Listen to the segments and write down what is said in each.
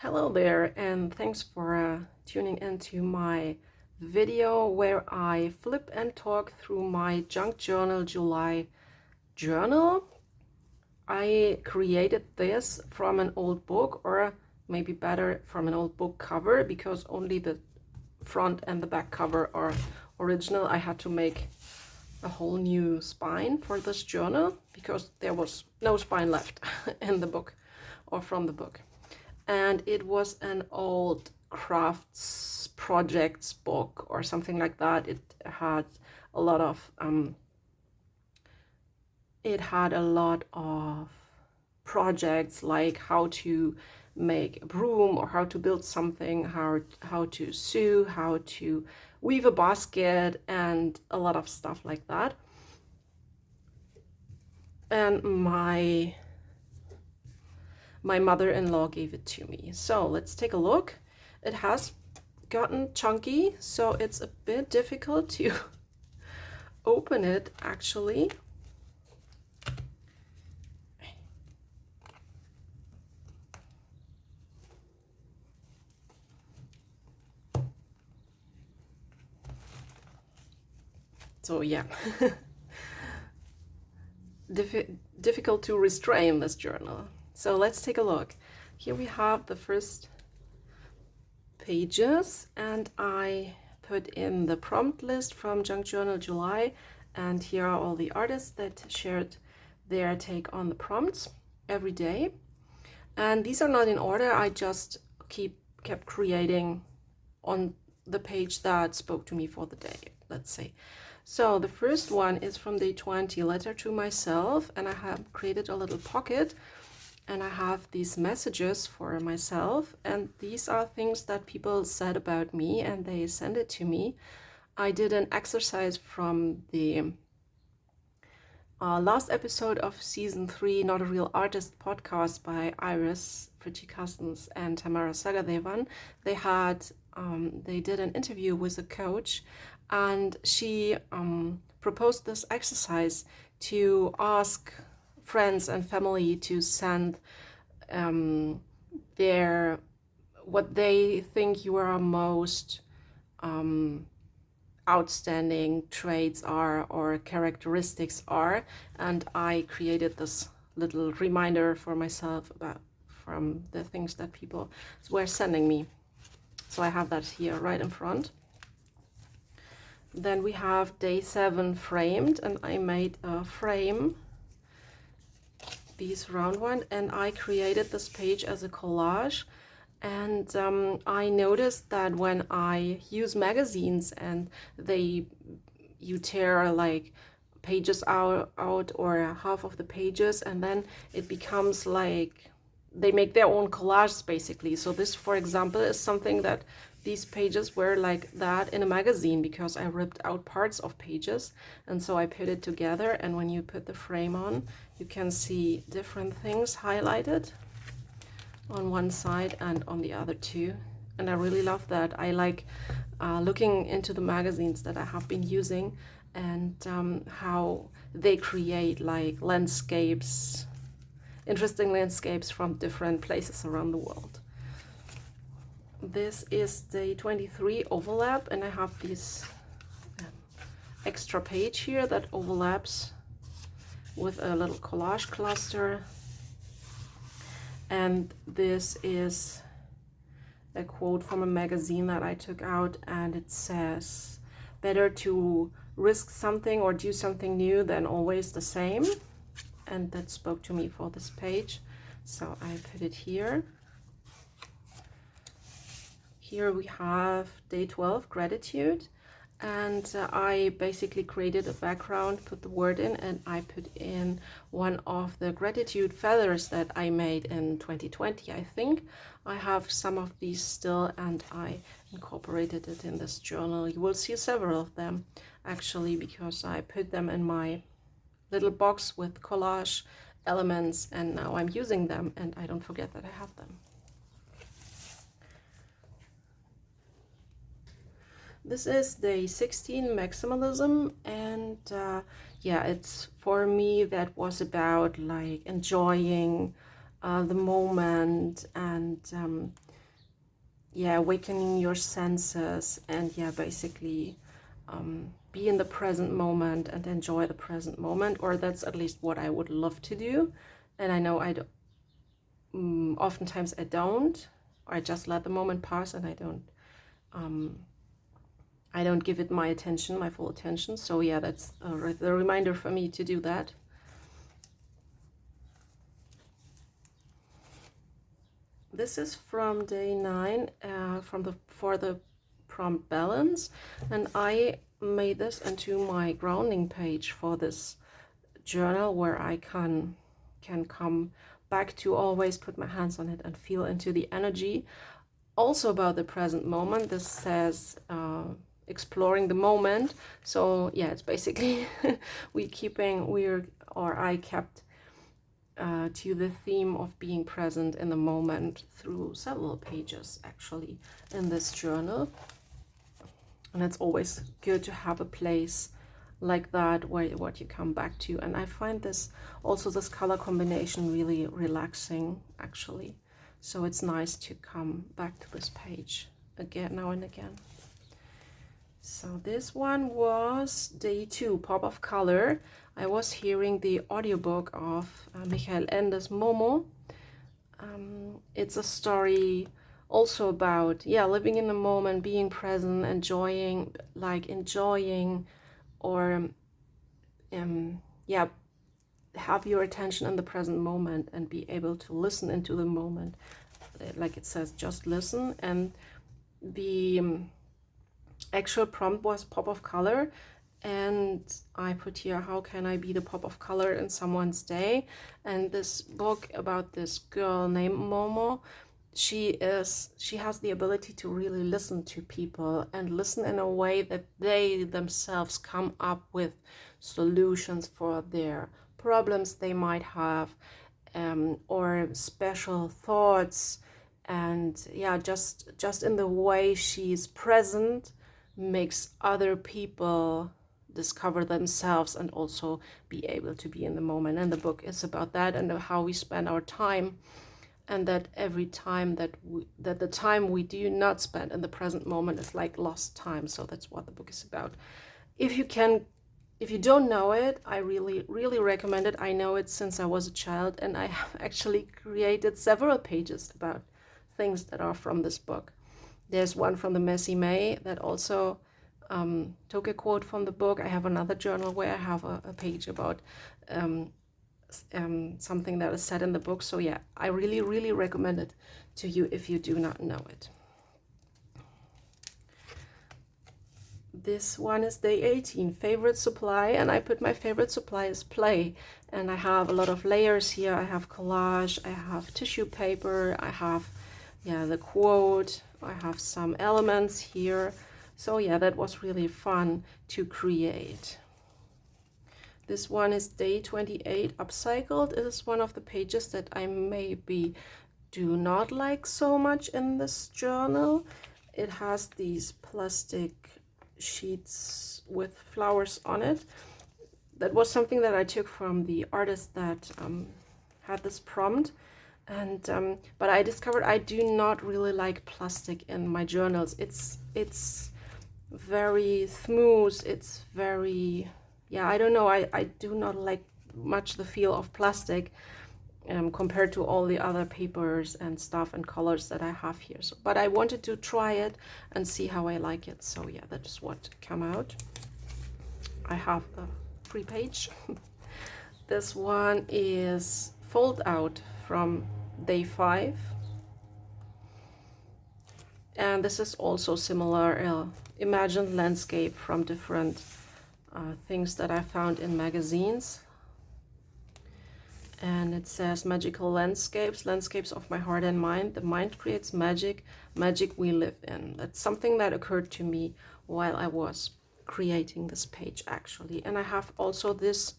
Hello there, and thanks for tuning into my video where I flip and talk through my junk journal July journal. I created this from an old book, or maybe better from an old book cover, because only the front and the back cover are original. I had to make a whole new spine for this journal because there was no spine left in the book or from the book. And it was an old crafts projects book or something like that. It had a lot of projects, like how to make a broom or how to build something, how to sew, how to weave a basket, and a lot of stuff like that. And my mother-in-law gave it to me. So let's take a look. It has gotten chunky, so it's a bit difficult to open it actually. So yeah, difficult to restrain this journal. So let's take a look. Here we have the first pages, and I put in the prompt list from Junk Journal July, and here are all the artists that shared their take on the prompts every day. And these are not in order, I just kept creating on the page that spoke to me for the day, let's say. So the first one is from day 20, Letter to Myself, and I have created a little pocket, and I have these messages for myself, and these are things that people said about me and they send it to me. I did an exercise from the last episode of season 3, Not a Real Artist podcast by Iris Fritchie-Castens and Tamara Sagadevan. They did an interview with a coach, and she proposed this exercise to ask friends and family to send what they think your most outstanding traits are or characteristics are. And I created this little reminder for myself from the things that people were sending me. So I have that here right in front. Then we have day 7 framed, and I made a frame, these round one, and I created this page as a collage. And I noticed that when I use magazines and you tear like pages out or half of the pages, and then it becomes like they make their own collages basically. So this, for example, is something that these pages were like that in a magazine, because I ripped out parts of pages, and so I put it together. And when you put the frame on, you can see different things highlighted on one side and on the other too. And I really love that. I like looking into the magazines that I have been using, and how they create like landscapes, interesting landscapes from different places around the world. This is day 23 overlap, and I have this extra page here that overlaps with a little collage cluster. And this is a quote from a magazine that I took out, and it says, "Better to risk something or do something new than always the same." And that spoke to me for this page, so I put it here. Here we have day 12, gratitude, and I basically created a background, put the word in, and I put in one of the gratitude feathers that I made in 2020, I think. I have some of these still, and I incorporated it in this journal. You will see several of them actually, because I put them in my little box with collage elements, and now I'm using them and I don't forget that I have them. This is day 16, maximalism, and yeah, it's for me that was about like enjoying the moment and yeah, awakening your senses, and yeah, basically be in the present moment and enjoy the present moment, or that's at least what I would love to do. And I know I do, oftentimes I don't, or I just let the moment pass and I don't give it my attention, my full attention. So yeah, that's the reminder for me to do that. This is from day 9, for the prompt balance, and I made this into my grounding page for this journal, where I can come back to always put my hands on it and feel into the energy. Also about the present moment, this says exploring the moment. So yeah, it's basically I kept to the theme of being present in the moment through several pages actually in this journal. And it's always good to have a place like that where what you come back to. And I find this color combination really relaxing actually. So it's nice to come back to this page again, now and again. So this one was day 2, Pop of Color. I was hearing the audiobook of Michael Ende's Momo. It's a story also about, yeah, living in the moment, being present, enjoying, or yeah, have your attention in the present moment and be able to listen into the moment. Like it says, just listen. And the actual prompt was pop of color, and I put here, how can I be the pop of color in someone's day? And this book about this girl named Momo, she has the ability to really listen to people and listen in a way that they themselves come up with solutions for their problems they might have, or special thoughts. And yeah, just in the way she's present makes other people discover themselves and also be able to be in the moment. And the book is about that, and how we spend our time, and that every time that the time we do not spend in the present moment is like lost time. So that's what the book is about. If you don't know it, I really recommend it. I know it since I was a child, and I have actually created several pages about things that are from this book. There's one from the Messy May that also took a quote from the book. I have another journal where I have a page about something that is said in the book. So yeah, I really recommend it to you if you do not know it. This one is day 18, favorite supply, and I put my favorite supply is play. And I have a lot of layers here. I have collage, I have tissue paper, I have, yeah, the quote, I have some elements here. So yeah, that was really fun to create. This one is day 28, upcycled. It is one of the pages that I maybe do not like so much in this journal. It has these plastic sheets with flowers on it. That was something that I took from the artist that had this prompt. And but I discovered I do not really like plastic in my journals. It's very smooth. It's very, yeah, I don't know. I do not like much the feel of plastic compared to all the other papers and stuff and colors that I have here. So, but I wanted to try it and see how I like it. So yeah, that's what came out. I have a free page. This one is fold out from day 5. And this is also similar, imagined landscape from different things that I found in magazines. And it says magical landscapes, landscapes of my heart and mind. The mind creates magic, magic we live in. That's something that occurred to me while I was creating this page actually. And I have also this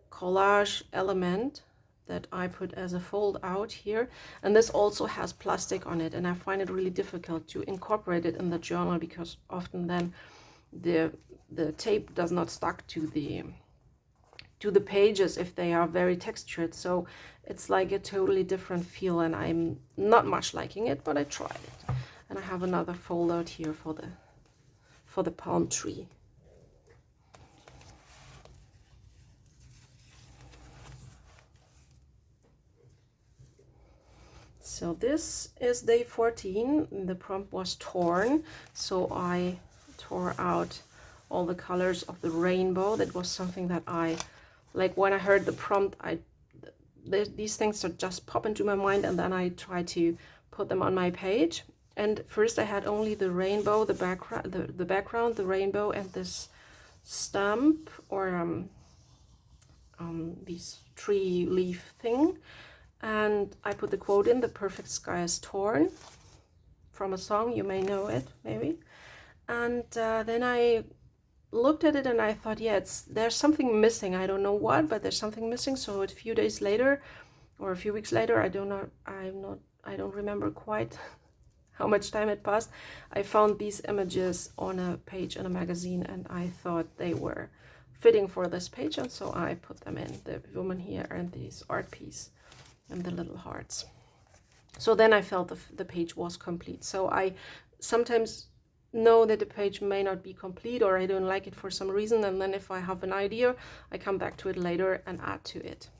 collage element that I put as a fold out here. And this also has plastic on it. And I find it really difficult to incorporate it in the journal because often then the tape does not stick to the pages if they are very textured. So it's like a totally different feel, and I'm not much liking it, but I tried it. And I have another foldout here for the palm tree. So this is day 14. The prompt was torn, so I tore out all the colors of the rainbow. That was something that I, like when I heard the prompt, these things just pop into my mind, and then I try to put them on my page. And first I had only the rainbow, the background, the rainbow, and this stamp or this tree leaf thing. And I put the quote in, "The perfect sky is torn," from a song, you may know it, maybe. And then I looked at it and I thought, yeah, there's something missing. I don't know what, but there's something missing. So a few days later, or a few weeks later, I don't remember quite how much time had passed, I found these images on a page in a magazine, and I thought they were fitting for this page, and so I put them in, the woman here and this art piece and the little hearts. So then I felt the page was complete. So I sometimes know that the page may not be complete, or I don't like it for some reason, and then if I have an idea, I come back to it later and add to it.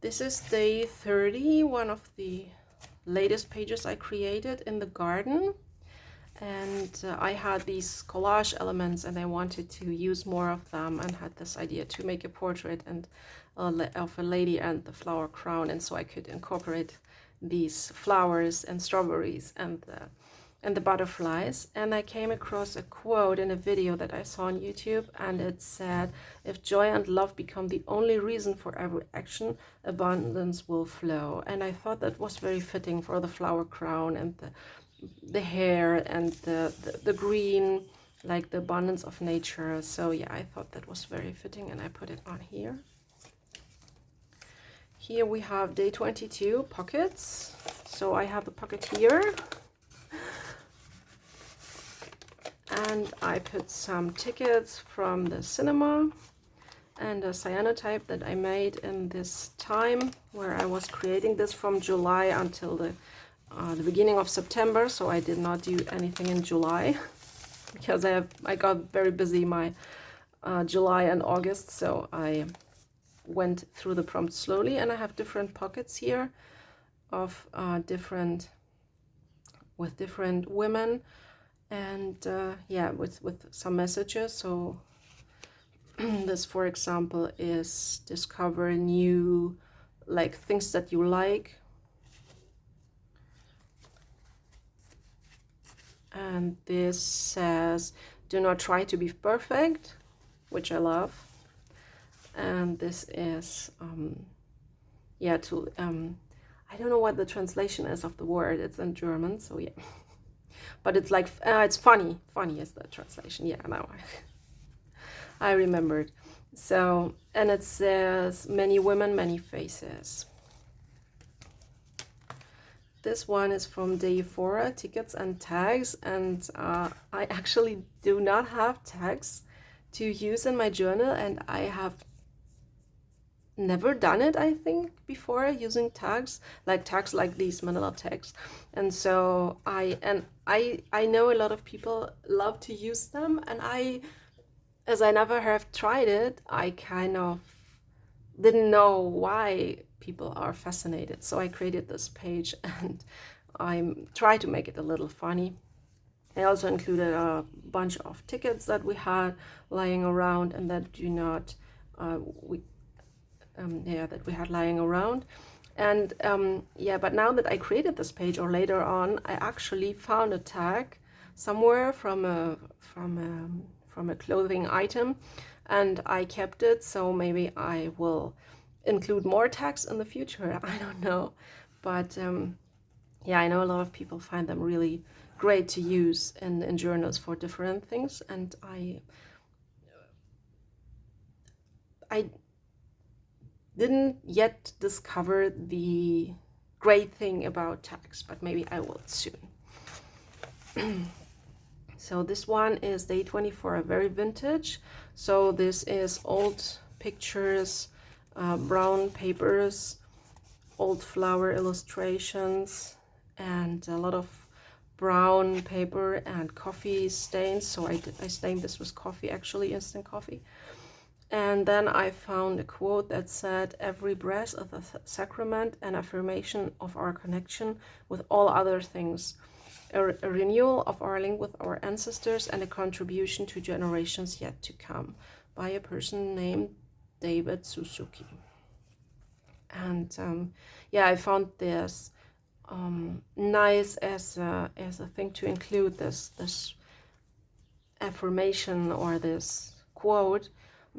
This is day 30, one of the latest pages I created in the garden. And I had these collage elements and I wanted to use more of them, and had this idea to make a portrait of a lady and the flower crown, and so I could incorporate these flowers and strawberries and the butterflies. And I came across a quote in a video that I saw on YouTube, and it said, "If joy and love become the only reason for every action, abundance will flow." And I thought that was very fitting for the flower crown and the hair and the green, like the abundance of nature. So yeah, I thought that was very fitting, and I put it on here. Here we have day 22, pockets. So I have a pocket here, and I put some tickets from the cinema and a cyanotype that I made in this time where I was creating this, from July until the beginning of September. So I did not do anything in July because I got very busy my July and August, so I went through the prompt slowly. And I have different pockets here of different women, and yeah, with some messages. So this, for example, is discover new, like, things that you like. And this says, do not try to be perfect, which I love. And this is yeah, to I don't know what the translation is of the word, it's in German, so yeah. But it's like it's funny is the translation. Yeah, now I remembered. So, and it says, many women, many faces. This one is from day 4, tickets and tags, and I actually do not have tags to use in my journal, and I have never done it, I think, before, using tags like these manila tags. And so I know a lot of people love to use them, and as I never have tried it, I kind of didn't know why people are fascinated. So I created this page, and I tried to make it a little funny. I also included a bunch of tickets that we had lying around, and that do not that we had lying around. And yeah, but now that I created this page, or later on, I actually found a tag somewhere from a clothing item, and I kept it. So maybe I will include more tags in the future. I don't know, but yeah, I know a lot of people find them really great to use in journals for different things, and I didn't yet discover the great thing about tags, but maybe I will soon. So this one is day 24, very vintage. So this is old pictures, brown papers, old flower illustrations, and a lot of brown paper and coffee stains. So I stained this with coffee, actually instant coffee. And then I found a quote that said, "Every breath is a sacrament, an affirmation of our connection with all other things, a renewal of our link with our ancestors, and a contribution to generations yet to come," by a person named David Suzuki. And yeah, I found this nice as a thing to include this affirmation or this quote,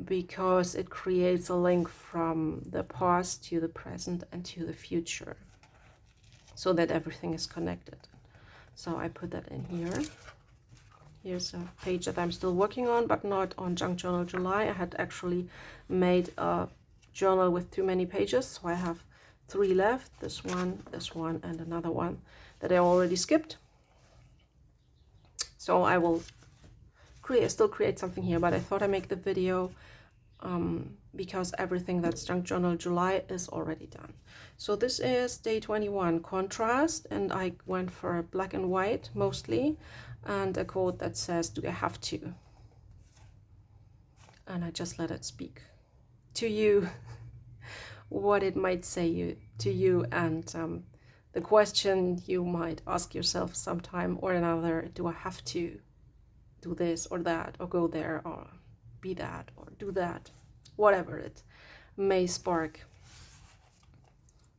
because it creates a link from the past to the present and to the future, so that everything is connected. So I put that in here. Here's a page that I'm still working on, but not on Junk Journal July. I had actually made a journal with too many pages, so I have 3 left. This one, and another one that I already skipped. So I will still create something here, but I thought I'd make the video because everything that's Junk Journal July is already done. So this is day 21, contrast, and I went for black and white mostly, and a quote that says, "Do I have to?" And I just let it speak to you what it might say to you, and the question you might ask yourself sometime or another: do I have to do this or that, or go there, or be that, or do that, whatever it may spark.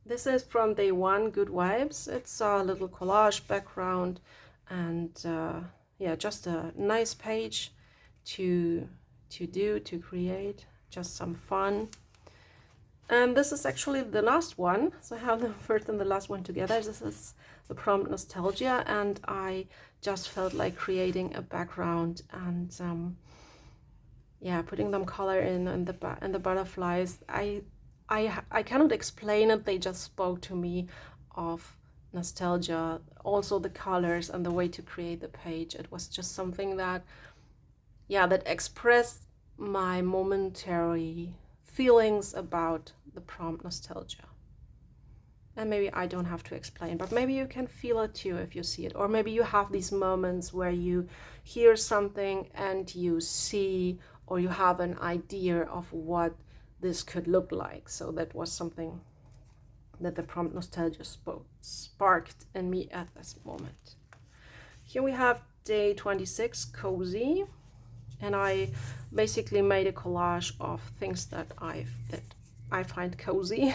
This is from day 1, Good Vibes. It's a little collage background, and yeah, just a nice page to create, just some fun. And this is actually the last one, so I have the first and the last one together. This is the prompt Nostalgia, and I just felt like creating a background and yeah, putting them color in, and the butterflies. I cannot explain it. They just spoke to me of nostalgia. Also the colors and the way to create the page. It was just something that, yeah, that expressed my momentary feelings about the prompt Nostalgia. And maybe I don't have to explain, but maybe you can feel it too if you see it. Or maybe you have these moments where you hear something and you see, or you have an idea of what this could look like. So that was something that the prompt Nostalgia sparked in me at this moment. Here we have day 26, Cozy. And I basically made a collage of things that I find cozy.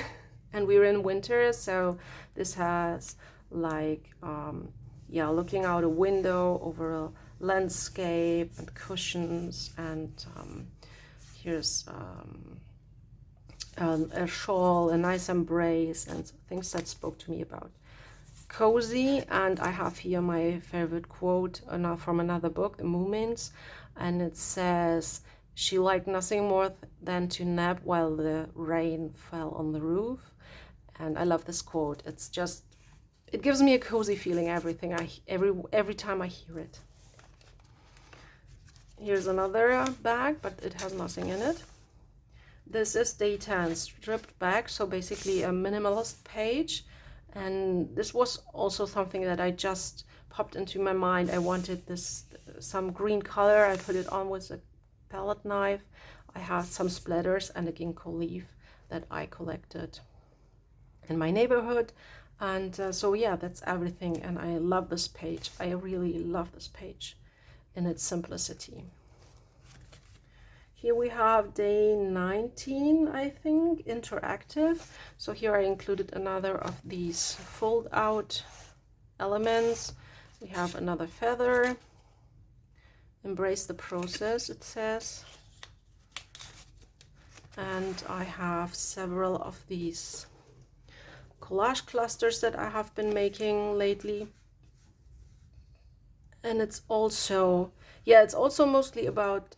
And we're in winter, so this has like, yeah, looking out a window over a landscape and cushions, and here's a shawl, a nice embrace, and things that spoke to me about cozy. And I have here my favorite quote from another book, The Moomins, and it says, "She liked nothing more than to nap while the rain fell on the roof." And I love this quote. It's just, it gives me a cozy feeling, every time I hear it. Here's another bag, but it has nothing in it. This is day 10, stripped back, so basically a minimalist page. And this was also something that I just popped into my mind. I wanted some green color. I put it on with a palette knife. I had some splatters and a ginkgo leaf that I collected in my neighborhood. And so yeah, that's everything. And I love this page. I really love this page in its simplicity. Here we have day 19, I think, interactive. So here I included another of these fold out elements. We have another feather. Embrace the process, it says. And I have several of these collage clusters that I have been making lately. And it's also, yeah, it's also mostly about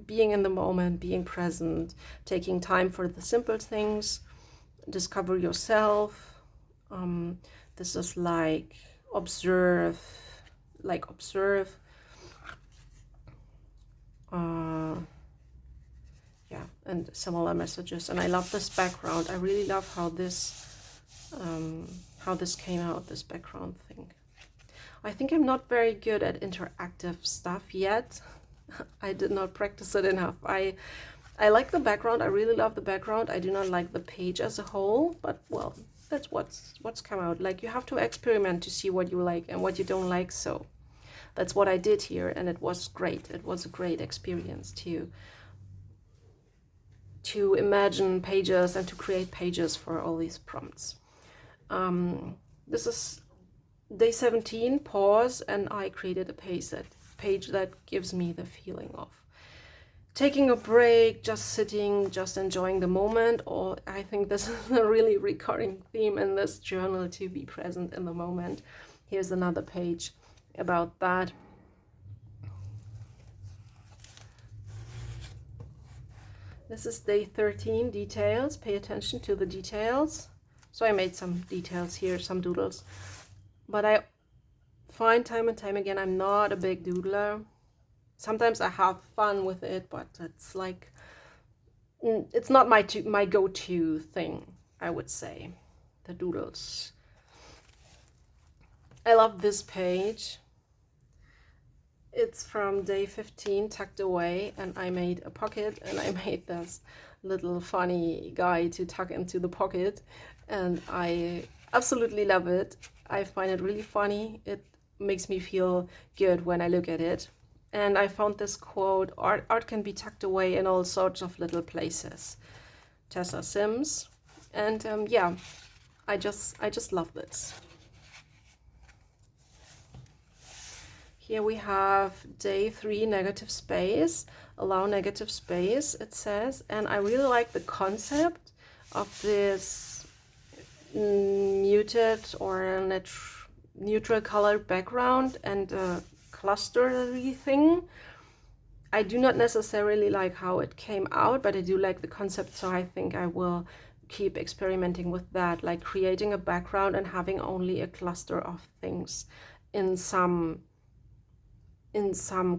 being in the moment, being present, taking time for the simple things, discover yourself. This is like observe. Yeah, and similar messages. And I love this background. I really love how how this came out, this background thing. I think I'm not very good at interactive stuff yet. I did not practice it enough. I like the background. I really love the background. I do not like the page as a whole, but well, that's what's come out. Like, you have to experiment to see what you like and what you don't like. So that's what I did here, and it was great. It was a great experience to imagine pages and to create pages for all these prompts. This is day 17, pause, and I created a page that gives me the feeling of taking a break, just sitting, just enjoying the moment. Or I think this is a really recurring theme in this journal, to be present in the moment. Here's another page about that. This is day 13, details. Pay attention to the details. So I made some details here, some doodles. But I find time and time again, I'm not a big doodler. Sometimes I have fun with it, but it's like, it's not my go-to thing, I would say, the doodles. I love this page. It's from day 15, tucked away, and I made a pocket, and I made this little funny guy to tuck into the pocket, and I absolutely love it. I find it really funny. It makes me feel good when I look at it. And I found this quote, art can be tucked away in all sorts of little places. Tessa Sims. And yeah, I just love this. Here we have day 3, negative space. Allow negative space, it says. And I really like the concept of this muted or neutral colored background and clustery thing. I do not necessarily like how it came out, but I do like the concept, so I think I will keep experimenting with that, like creating a background and having only a cluster of things in some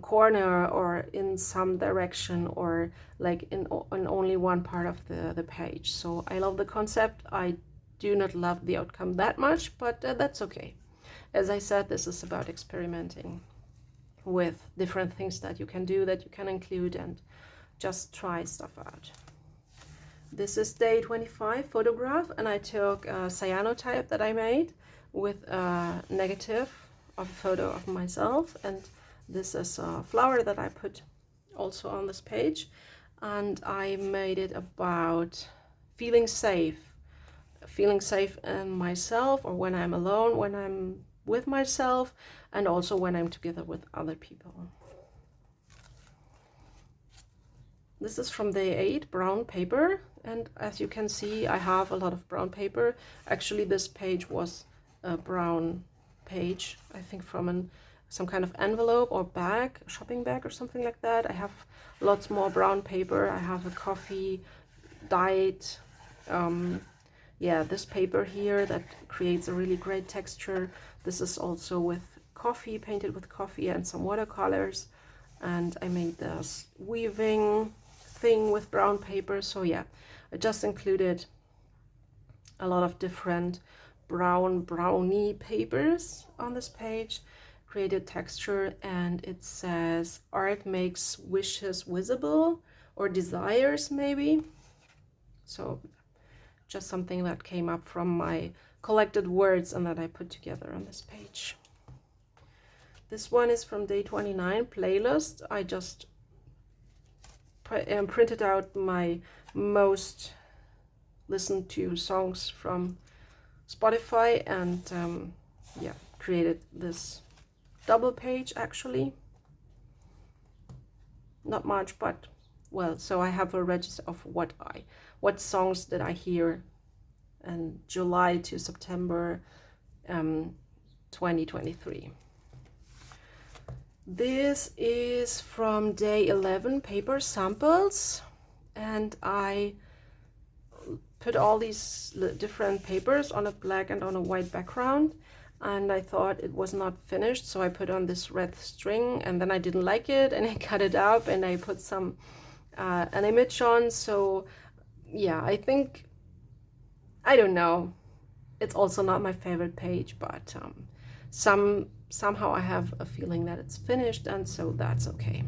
corner or in some direction, or like in only one part of the page. So I love the concept. I do not love the outcome that much, but that's okay. As I said, this is about experimenting with different things that you can do, that you can include, and just try stuff out. This is day 25, photograph, and I took a cyanotype that I made with a negative of a photo of myself, and this is a flower that I put also on this page, and I made it about feeling safe in myself, or when I'm alone, when I'm with myself, and also when I'm together with other people. This is from day 8, brown paper, and as you can see, I have a lot of brown paper. Actually, this page was a brown page, I think from some kind of envelope or bag, shopping bag or something like that. I have lots more brown paper. I have a coffee dyed yeah, this paper here that creates a really great texture. This is also with coffee, painted with coffee and some watercolors. And I made this weaving thing with brown paper. So yeah, I just included a lot of different browny papers on this page, created texture, and it says art makes wishes visible, or desires maybe. So just something that came up from my collected words and that I put together on this page. This one is from day 29, playlist. I just printed out my most listened to songs from Spotify, and yeah, created this double page actually. Not much, but well, so I have a register of what songs did I hear in July to September 2023. This is from day 11, paper samples, and I put all these different papers on a black and on a white background, and I thought it was not finished, so I put on this red string, and then I didn't like it and I cut it up and I put some an image on. So yeah, I think, I don't know, It's also not my favorite page, but somehow I have a feeling that it's finished, and so that's okay.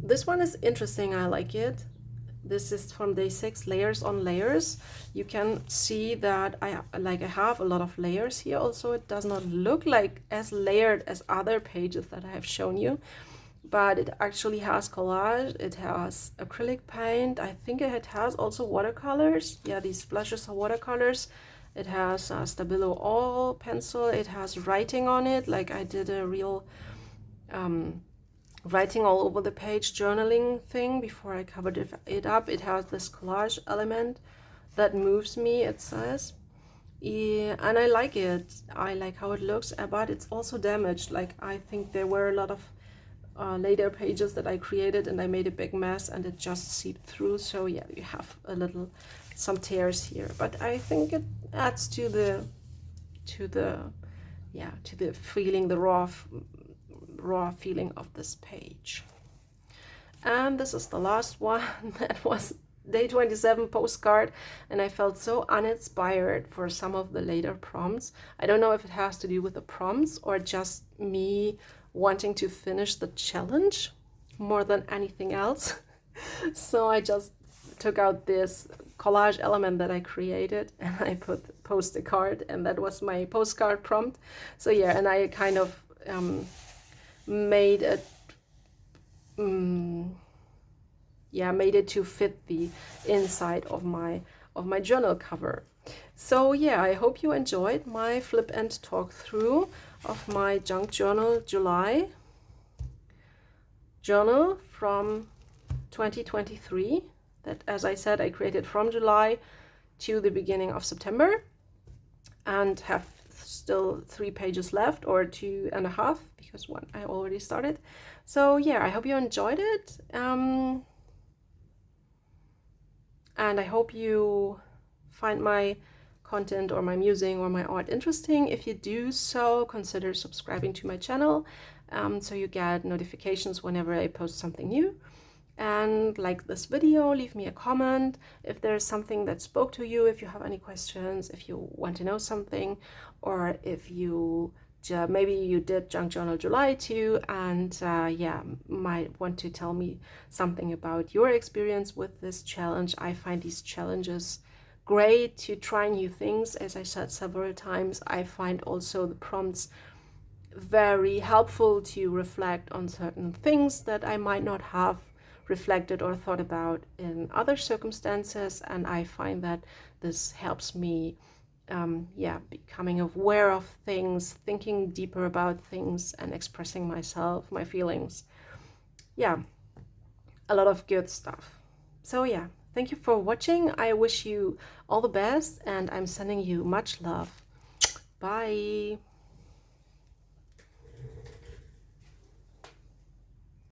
This one is interesting. I like it. This is from day 6, layers on layers. You can see that I have a lot of layers here. Also, it does not look like as layered as other pages that I have shown you, but it actually has collage. It has acrylic paint. I think it has also watercolors. Yeah, these splashes of watercolors. It has Stabilo All pencil. It has writing on it, like I did a real writing all over the page journaling thing before I covered it up. It has this collage element that moves me, it says. Yeah, and I like it. I like how it looks, but it's also damaged. Like, I think there were a lot of later pages that I created and I made a big mess and it just seeped through. So yeah, you have some tears here, but I think it adds to the feeling, the raw feeling of this page. And this is the last one. That was day 27 postcard, and I felt so uninspired for some of the later prompts. I don't know if it has to do with the prompts or just me wanting to finish the challenge more than anything else. So I just took out this collage element that I created and I post a card, and that was my postcard prompt. So yeah, and I kind of made it made it to fit the inside of my journal cover. So yeah, I hope you enjoyed my flip and talk through of my junk journal July journal from 2023, that, as I said, I created from July to the beginning of September, and have still 3 pages left, or 2.5, because one I already started. So yeah, I hope you enjoyed it, and I hope you find my content or my musing or my art interesting. If you do so, consider subscribing to my channel, so you get notifications whenever I post something new. And like this video, leave me a comment if there's something that spoke to you, if you have any questions, if you want to know something, or if you maybe you did junk journal July too, and yeah, might want to tell me something about your experience with this challenge. I find these challenges great to try new things. As I said several times, I find also the prompts very helpful to reflect on certain things that I might not have reflected or thought about in other circumstances, and I find that this helps me becoming aware of things, thinking deeper about things, and expressing myself, my feelings. Yeah, a lot of good stuff. So yeah, thank you for watching. I wish you all the best, and I'm sending you much love. Bye.